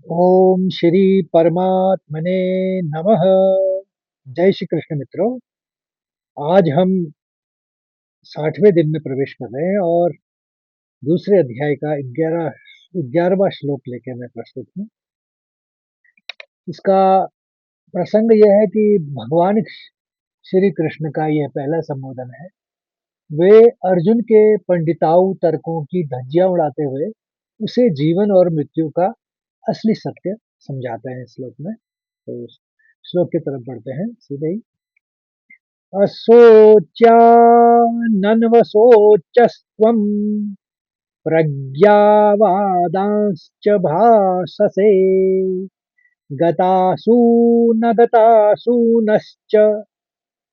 ओम श्री परमात्मने नमः। जय श्री कृष्ण मित्रों। आज हम 60वें दिन में प्रवेश कर रहे हैं और दूसरे अध्याय का 11वां श्लोक लेके मैं प्रस्तुत हूँ। इसका प्रसंग यह है कि भगवान श्री कृष्ण का यह पहला संबोधन है। वे अर्जुन के पंडिताऊ तर्कों की धज्जियां उड़ाते हुए उसे जीवन और मृत्यु का असली सत्य समझाते हैं। श्लोक में तो श्लोक की तरफ बढ़ते हैं सीधे ही। अशोच्यानन्वशोचस्त्वं प्रज्ञावादांश्च भाषसे गतासु न गतासूनश्च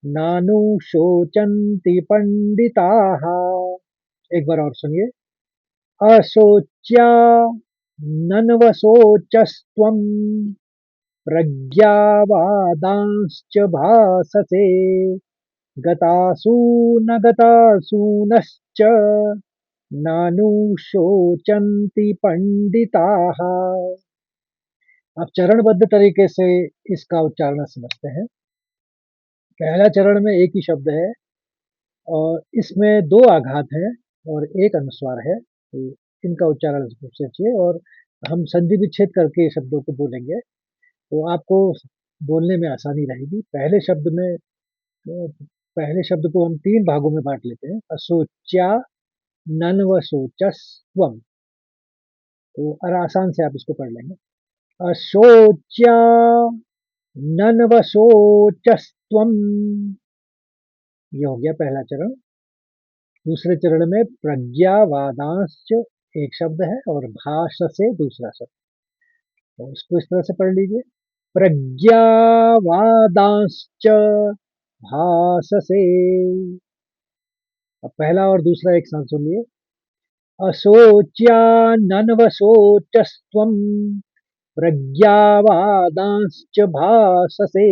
नानुशोचन्ति पंडिताः। एक बार और सुनिए। अशोच्यानन्वशोचस्त्वं प्रज्ञावादांश्च भाषसे गतासु न गतासूनश्च नानुशोचन्ति पंडिताः। अब चरणबद्ध तरीके से इसका उच्चारण समझते हैं। पहला चरण में एक ही शब्द है और इसमें दो आघात हैं और एक अनुस्वार है। तो इनका उच्चारण सोचिए और हम संधि विच्छेद करके शब्दों को बोलेंगे तो आपको बोलने में आसानी रहेगी। पहले शब्द को हम तीन भागों में बांट लेते हैं। अशोच्या नन्वशोचस्त्वम। तो आसान से आप इसको पढ़ लेंगे। अशोच्या नन्वशोचस्त्वम। ये हो गया पहला चरण। दूसरे चरण में प्रज्ञावादांश्च एक शब्द है और भाषसे दूसरा शब्द। तो इसको इस तरह से पढ़ लीजिए। प्रज्ञावादांश्च भाषसे। अब पहला और दूसरा एक साथ सुनिए। अशोच्यानन्वशोचस्त्वं प्रज्ञावादांश्च भाषसे।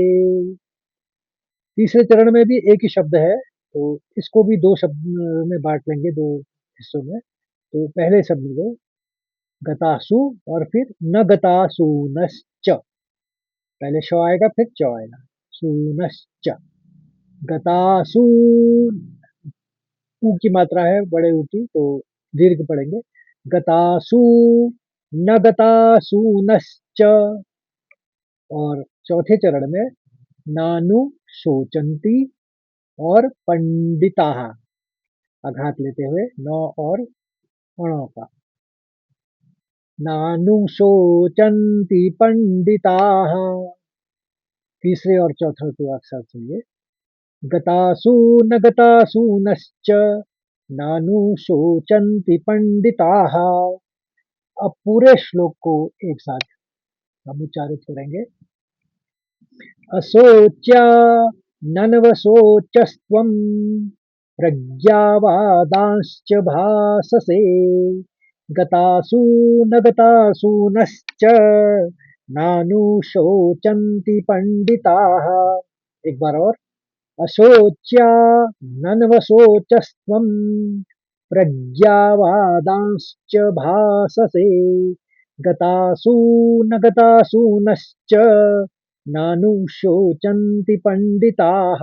तीसरे चरण में भी एक ही शब्द है तो इसको भी दो शब्द में बांट लेंगे, दो हिस्सों में। तो पहले शब्द को गतासु और फिर न गतासूनश्च। पहले श आएगा फिर च आएगा। सूनश्च। गतासू ऊ की मात्रा है बड़े ऊ की तो दीर्घ पढ़ेंगे। गतासु न गतासूनश्च। और चौथे चरण में नानु शोचंती और पंडिताः आघात लेते हुए नौ और अणों का। नानु शोचंती पंडिताः। तीसरे और चौथे को एक साथ सुनिए। गतासु न गतासूनश्च नानु शोचन्ति पंडिताः। अब पूरे श्लोक को एक साथ हम उच्चारित करेंगे। अशोच्या नन्वशोचस्त्वं प्रज्ञावादांश्च भाषसे गतासु न गतासूनश्च नानुशोचन्ति पंडिताः। एक बार और। अशोच्या नन्वशोचस्त्वं प्रज्ञावादांश्च भाषसे गतासु न गतासूनश्च नानुशोचन्ति पंडिताः।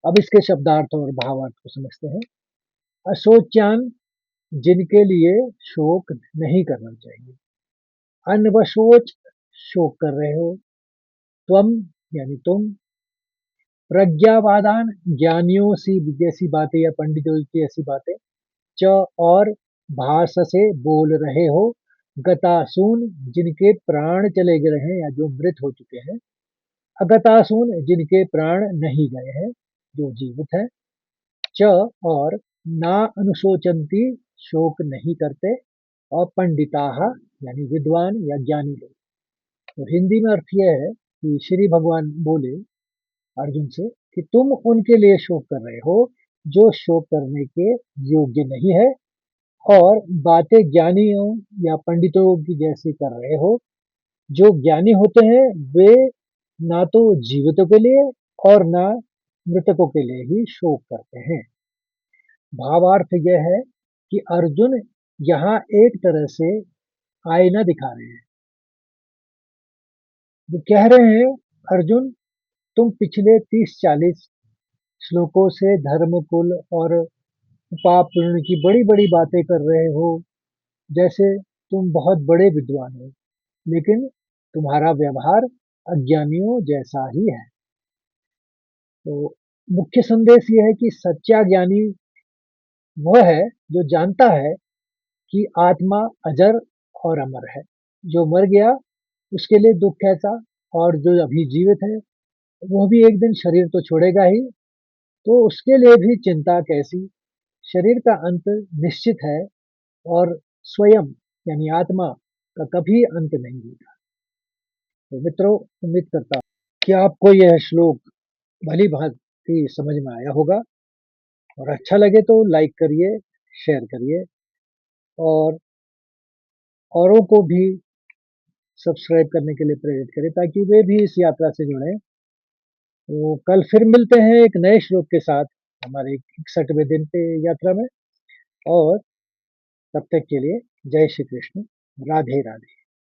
अब इसके शब्दार्थ और भावार्थ को समझते हैं। अशोच्यान जिनके लिए शोक नहीं करना चाहिए। अनवशोच शोक कर रहे हो। त्वम यानी तुम। प्रज्ञावादान ज्ञानियों सी जैसी बातें या पंडितों की ऐसी बातें। च और भाष से बोल रहे हो। गतासून जिनके प्राण चले गए हैं या जो मृत हो चुके हैं। अगतासून जिनके प्राण नहीं गए हैं जो जीवित है। च और ना अनुशोचंती शोक नहीं करते। और पंडिताः यानी विद्वान या ज्ञानी लोग। तो हिंदी में अर्थ यह है कि श्री भगवान बोले अर्जुन से कि तुम उनके लिए शोक कर रहे हो जो शोक करने के योग्य नहीं है और बातें ज्ञानियों या पंडितों की जैसी कर रहे हो। जो ज्ञानी होते हैं वे ना तो जीवितों के लिए और ना मृतकों के लिए ही शोक करते हैं। भावार्थ यह है कि अर्जुन यहाँ एक तरह से आईना दिखा रहे हैं वो कह रहे हैं, अर्जुन, तुम पिछले 30-40 श्लोकों से धर्म, कुल और पाप पुण्य की बड़ी-बड़ी बातें कर रहे हो, जैसे तुम बहुत बड़े विद्वान हो, लेकिन तुम्हारा व्यवहार अज्ञानियों जैसा ही है। तो मुख्य संदेश ये है कि सच्चा ज्ञानी वह है जो जानता है कि आत्मा अजर और अमर है। जो मर गया उसके लिए दुख कैसा, और जो अभी जीवित है वह भी एक दिन शरीर तो छोड़ेगा ही, तो उसके लिए भी चिंता कैसी। शरीर का अंत निश्चित है, और स्वयं यानी आत्मा का कभी अंत नहीं होता। तो मित्रों, उम्मीद करता हूँ कि आपको यह श्लोक भली भांति समझ में आया होगा, और अच्छा लगे तो लाइक करिए, शेयर करिए, और औरों को भी सब्सक्राइब करने के लिए प्रेरित करें, ताकि वे भी इस यात्रा से जुड़ें। तो कल फिर मिलते हैं एक नए श्लोक के साथ हमारे 61वें दिन पे यात्रा में, और तब तक के लिए जय श्री कृष्ण, राधे राधे।